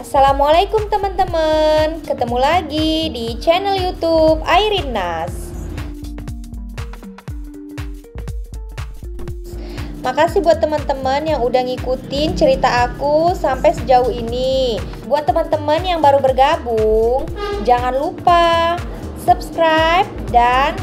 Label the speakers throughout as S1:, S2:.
S1: Assalamualaikum teman-teman, ketemu lagi di channel YouTube Airin Nas. Makasih buat teman-teman yang udah ngikutin cerita aku sampai sejauh ini. Buat teman-teman yang baru bergabung, jangan lupa subscribe dan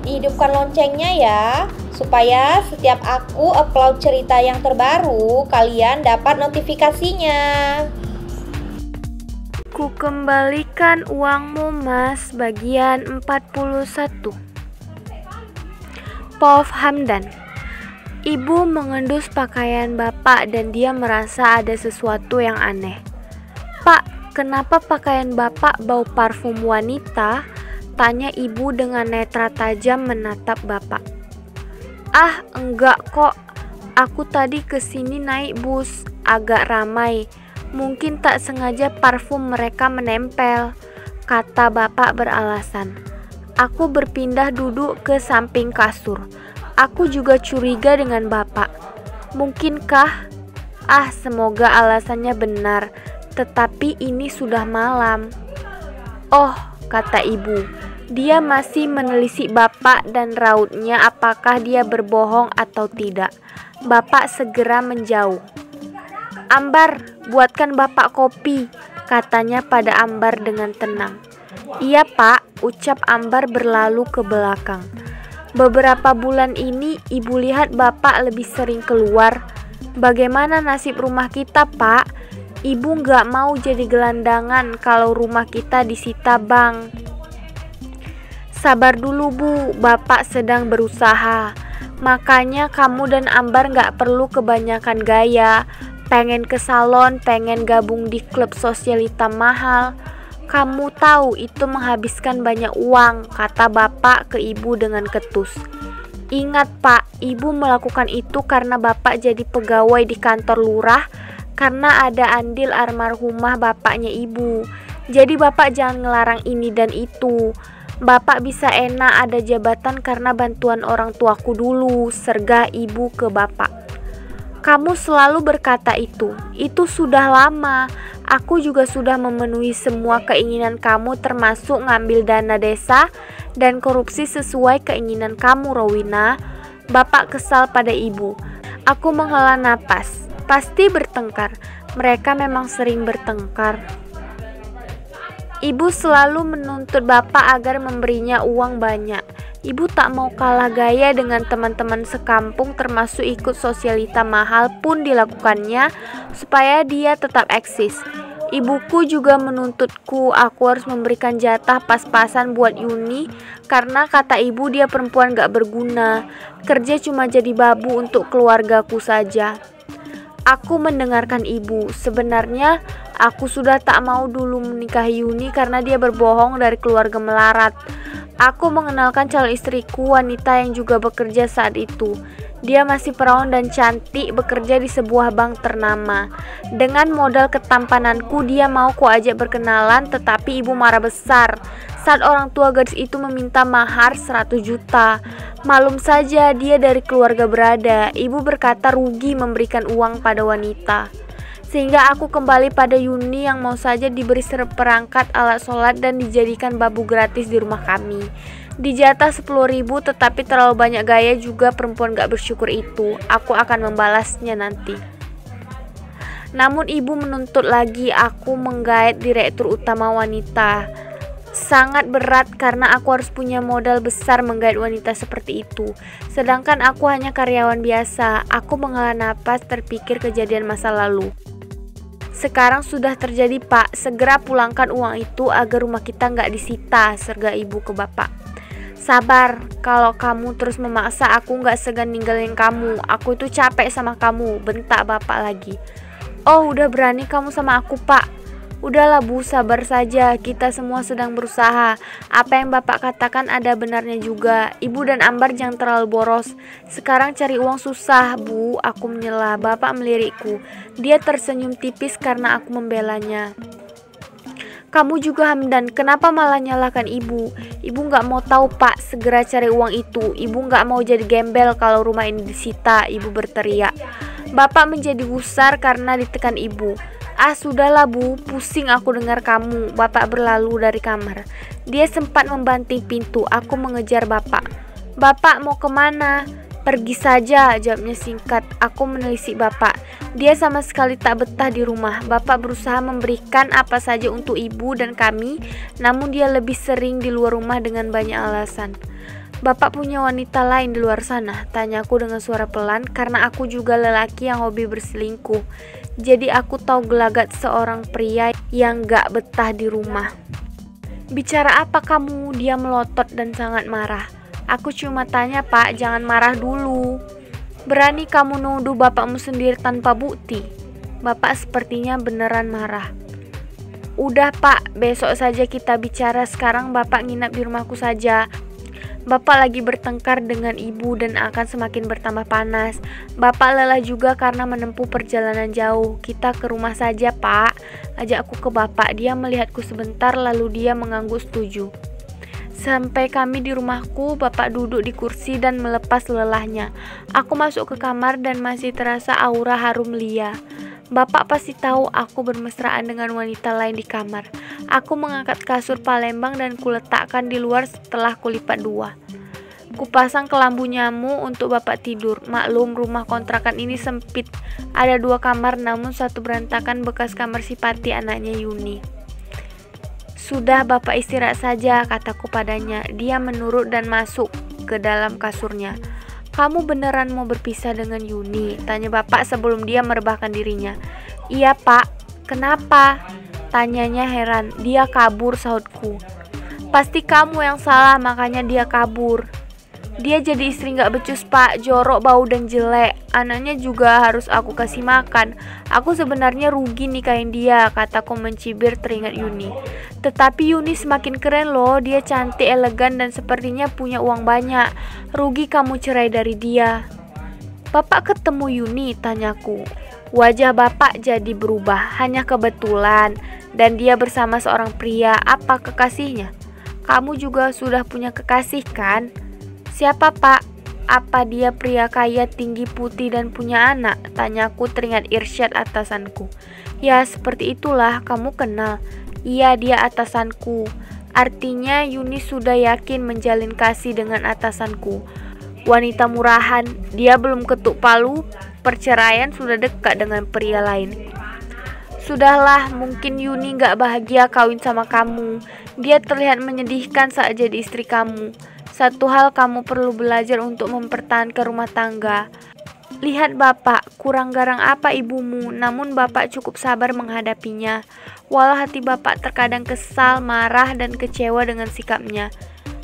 S1: hidupkan loncengnya ya, supaya setiap aku upload cerita yang terbaru, kalian dapat notifikasinya.
S2: Ku kembalikan uangmu mas, bagian 41. Pauf Hamdan. Ibu mengendus pakaian bapak dan dia merasa ada sesuatu yang aneh. Pak, kenapa pakaian bapak bau parfum wanita? Tanya ibu dengan netra tajam menatap bapak. Ah, enggak kok. Aku tadi kesini naik bus, agak ramai. Mungkin tak sengaja parfum mereka menempel, kata bapak beralasan. Aku berpindah duduk ke samping kasur. Aku juga curiga dengan bapak. Mungkinkah? Ah, semoga alasannya benar. Tetapi ini sudah malam. Oh, kata ibu. Dia masih menelisik bapak dan rautnya apakah dia berbohong atau tidak. Bapak segera menjauh. Ambar, buatkan bapak kopi, katanya pada Ambar dengan tenang. Iya pak, ucap Ambar berlalu ke belakang. Beberapa bulan ini ibu lihat bapak lebih sering keluar. Bagaimana nasib rumah kita pak? Ibu gak mau jadi gelandangan kalau rumah kita disita bang. Sabar dulu bu, bapak sedang berusaha. Makanya kamu dan Ambar gak perlu kebanyakan gaya. Pengen ke salon, pengen gabung di klub sosialita mahal. Kamu tahu itu menghabiskan banyak uang, kata bapak ke ibu dengan ketus. Ingat pak, ibu melakukan itu karena bapak jadi pegawai di kantor lurah, karena ada andil almarhumah bapaknya ibu. Jadi bapak jangan ngelarang ini dan itu. Bapak bisa enak ada jabatan karena bantuan orang tuaku dulu, sergah ibu ke bapak. Kamu selalu berkata itu sudah lama. Aku juga sudah memenuhi semua keinginan kamu termasuk ngambil dana desa dan korupsi sesuai keinginan kamu, Rowina. Bapak kesal pada ibu. Aku menghela napas. Pasti bertengkar. Mereka memang sering bertengkar. Ibu selalu menuntut bapak agar memberinya uang banyak. Ibu tak mau kalah gaya dengan teman-teman sekampung termasuk ikut sosialita mahal pun dilakukannya supaya dia tetap eksis. Ibuku juga menuntutku aku harus memberikan jatah pas-pasan buat Yuni karena kata ibu dia perempuan gak berguna, kerja cuma jadi babu untuk keluargaku saja. Aku mendengarkan ibu. Sebenarnya aku sudah tak mau dulu menikahi Yuni karena dia berbohong dari keluarga melarat. Aku mengenalkan calon istriku, wanita yang juga bekerja saat itu. Dia masih perawan dan cantik, bekerja di sebuah bank ternama. Dengan modal ketampananku, dia mau kuajak berkenalan, tetapi ibu marah besar saat orang tua gadis itu meminta mahar 100 juta. Malum saja dia dari keluarga berada. Ibu berkata rugi memberikan uang pada wanita. Sehingga aku kembali pada Yuni yang mau saja diberi seperangkat alat sholat dan dijadikan babu gratis di rumah kami. Dijatah 10.000 tetapi terlalu banyak gaya juga perempuan gak bersyukur itu. Aku akan membalasnya nanti. Namun ibu menuntut lagi aku menggait direktur utama wanita. Sangat berat karena aku harus punya modal besar menggait wanita seperti itu. Sedangkan aku hanya karyawan biasa. Aku menghela napas terpikir kejadian masa lalu. Sekarang sudah terjadi pak, segera pulangkan uang itu agar rumah kita nggak disita, serga ibu ke bapak. Sabar, kalau kamu terus memaksa aku nggak segan ninggalin kamu. Aku itu capek sama kamu, bentak bapak lagi. Oh udah berani kamu sama aku pak. Udahlah bu, sabar saja, kita semua sedang berusaha. Apa yang bapak katakan ada benarnya juga. Ibu dan Ambar jangan terlalu boros. Sekarang cari uang susah bu, aku menyela. Bapak melirikku. Dia tersenyum tipis karena aku membelanya. Kamu juga Hamdan, kenapa malah nyalahkan ibu? Ibu gak mau tahu pak, segera cari uang itu. Ibu gak mau jadi gembel kalau rumah ini disita, ibu berteriak. Bapak menjadi gusar karena ditekan ibu. Ah sudahlah Bu, pusing aku dengar kamu. Bapak berlalu dari kamar. Dia sempat membanting pintu. Aku mengejar bapak. Bapak mau kemana? Pergi saja, jawabnya singkat. Aku menelisik bapak. Dia sama sekali tak betah di rumah. Bapak berusaha memberikan apa saja untuk ibu dan kami, namun dia lebih sering di luar rumah dengan banyak alasan. Bapak punya wanita lain di luar sana? Tanyaku dengan suara pelan, karena aku juga lelaki yang hobi berselingkuh. Jadi aku tahu gelagat seorang pria yang gak betah di rumah. Bicara apa kamu? Dia melotot dan sangat marah. Aku cuma tanya Pak, jangan marah dulu. Berani kamu nuduh bapakmu sendiri tanpa bukti? Bapak sepertinya beneran marah. Udah Pak, besok saja kita bicara. Sekarang Bapak nginap di rumahku saja. Bapak lagi bertengkar dengan ibu dan akan semakin bertambah panas. Bapak lelah juga karena menempuh perjalanan jauh. Kita ke rumah saja Pak, ajak aku ke bapak. Dia melihatku sebentar lalu dia mengangguk setuju. Sampai kami di rumahku, bapak duduk di kursi dan melepas lelahnya. Aku masuk ke kamar dan masih terasa aura harum Lia. Bapak pasti tahu aku bermesraan dengan wanita lain di kamar. Aku mengangkat kasur Palembang dan kuletakkan di luar setelah kulipat dua. Kupasang kelambu nyamuk untuk bapak tidur. Maklum rumah kontrakan ini sempit. Ada 2 kamar namun satu berantakan bekas kamar si Pati anaknya Yuni. Sudah bapak istirahat saja, kataku padanya. Dia menurut dan masuk ke dalam kasurnya. Kamu beneran mau berpisah dengan Yuni? Tanya bapak sebelum dia merebahkan dirinya. Iya pak. Kenapa? Tanyanya heran. Dia kabur, sahutku. Pasti kamu yang salah makanya dia kabur. Dia jadi istri gak becus pak, jorok, bau dan jelek. Anaknya juga harus aku kasih makan. Aku sebenarnya rugi nikahin dia, kataku mencibir teringat Yuni. Tetapi Yuni semakin keren loh, dia cantik, elegan dan sepertinya punya uang banyak. Rugi kamu cerai dari dia. Bapak ketemu Yuni, tanyaku. Wajah bapak jadi berubah, hanya kebetulan. Dan dia bersama seorang pria, apa kekasihnya? Kamu juga sudah punya kekasih kan? Siapa pak? Apa dia pria kaya, tinggi, putih dan punya anak? Tanyaku teringat irsyad atasanku. Ya seperti itulah, kamu kenal. Iya dia atasanku. Artinya Yuni sudah yakin menjalin kasih dengan atasanku. Wanita murahan, dia belum ketuk palu, perceraian sudah dekat dengan pria lain. Sudahlah, mungkin Yuni gak bahagia kawin sama kamu. Dia terlihat menyedihkan saat jadi istri kamu. Satu hal kamu perlu belajar untuk mempertahankan rumah tangga. Lihat bapak, kurang garang apa ibumu, namun bapak cukup sabar menghadapinya. Walau hati bapak terkadang kesal, marah, dan kecewa dengan sikapnya.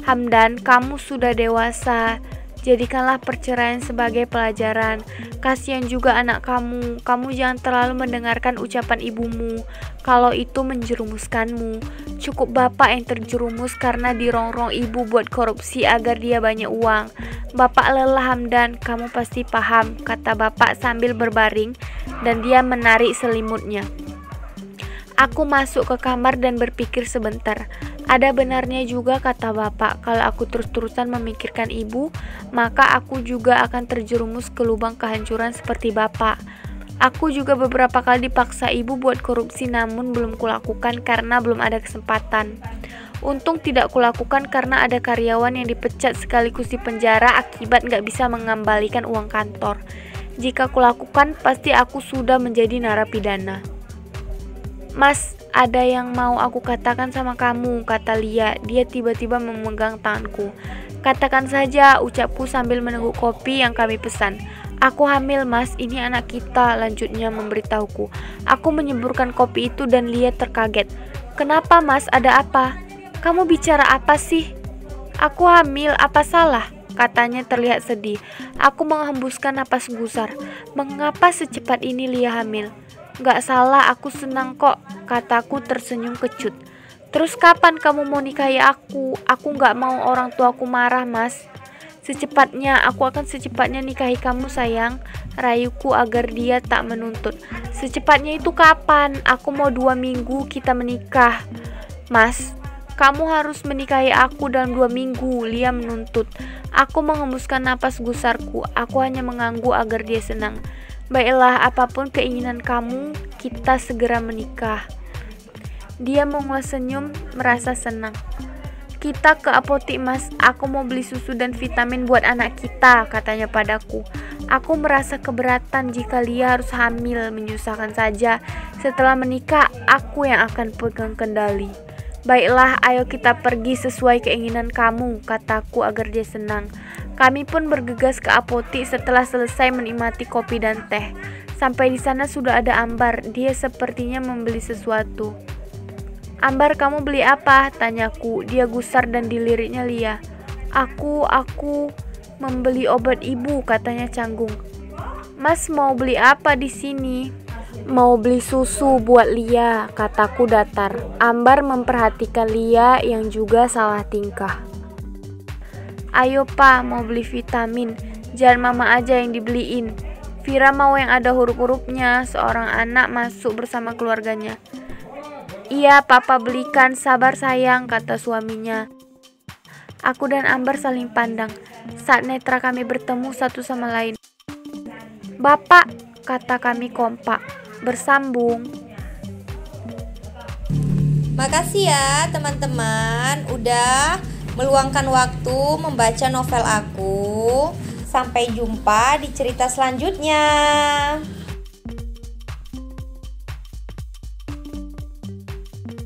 S2: Hamdan, kamu sudah dewasa. Jadikanlah perceraian sebagai pelajaran. Kasihan juga anak kamu. Kamu jangan terlalu mendengarkan ucapan ibumu. Kalau itu menjerumuskanmu. Cukup bapak yang terjerumus karena dirongrong ibu buat korupsi agar dia banyak uang. Bapak lelah Hamdan, kamu pasti paham, kata bapak sambil berbaring dan dia menarik selimutnya. Aku masuk ke kamar dan berpikir sebentar. Ada benarnya juga kata bapak, kalau aku terus-terusan memikirkan ibu, maka aku juga akan terjerumus ke lubang kehancuran seperti bapak. Aku juga beberapa kali dipaksa ibu buat korupsi namun belum kulakukan karena belum ada kesempatan. Untung tidak kulakukan karena ada karyawan yang dipecat sekaligus di penjara akibat gak bisa mengembalikan uang kantor. Jika kulakukan pasti aku sudah menjadi narapidana. Mas, ada yang mau aku katakan sama kamu, kata Lia. Dia tiba-tiba memegang tanganku. Katakan saja, ucapku sambil meneguk kopi yang kami pesan. Aku hamil mas, ini anak kita, lanjutnya memberitahuku. Aku menyemburkan kopi itu dan Lia terkaget. Kenapa mas, ada apa? Kamu bicara apa sih? Aku hamil, apa salah? Katanya terlihat sedih. Aku menghembuskan napas gusar. Mengapa secepat ini Lia hamil? Gak salah, aku senang kok, kataku tersenyum kecut. Terus kapan kamu mau nikahi aku? Aku gak mau orang tuaku marah mas. Secepatnya, aku akan secepatnya nikahi kamu sayang, rayuku agar dia tak menuntut. Secepatnya itu kapan? Aku mau 2 minggu kita menikah. Mas, kamu harus menikahi aku dalam 2 minggu, Lia menuntut. Aku menghembuskan napas gusarku, aku hanya mengangguk agar dia senang. Baiklah, apapun keinginan kamu, kita segera menikah. Dia mengulas senyum, merasa senang. Kita ke apotik mas, aku mau beli susu dan vitamin buat anak kita, katanya padaku. Aku merasa keberatan jika Lia harus hamil, menyusahkan saja. Setelah menikah, aku yang akan pegang kendali. Baiklah, ayo kita pergi sesuai keinginan kamu, kataku agar dia senang. Kami pun bergegas ke apotik setelah selesai menikmati kopi dan teh. Sampai di sana sudah ada Ambar, dia sepertinya membeli sesuatu. Ambar, kamu beli apa? Tanyaku. Dia gusar dan diliriknya Lia. Aku membeli obat ibu, katanya canggung. Mas mau beli apa di sini? Mau beli susu buat Lia, kataku datar. Ambar memperhatikan Lia yang juga salah tingkah. Ayo pa, mau beli vitamin. Jangan mama aja yang dibeliin. Vira mau yang ada huruf-hurufnya. Seorang anak masuk bersama keluarganya. Iya, papa belikan, sabar sayang, kata suaminya. Aku dan Ambar saling pandang. Saat netra kami bertemu satu sama lain. Bapak, kata kami kompak. Bersambung.
S1: Makasih ya teman-teman udah meluangkan waktu membaca novel aku. Sampai jumpa di cerita selanjutnya.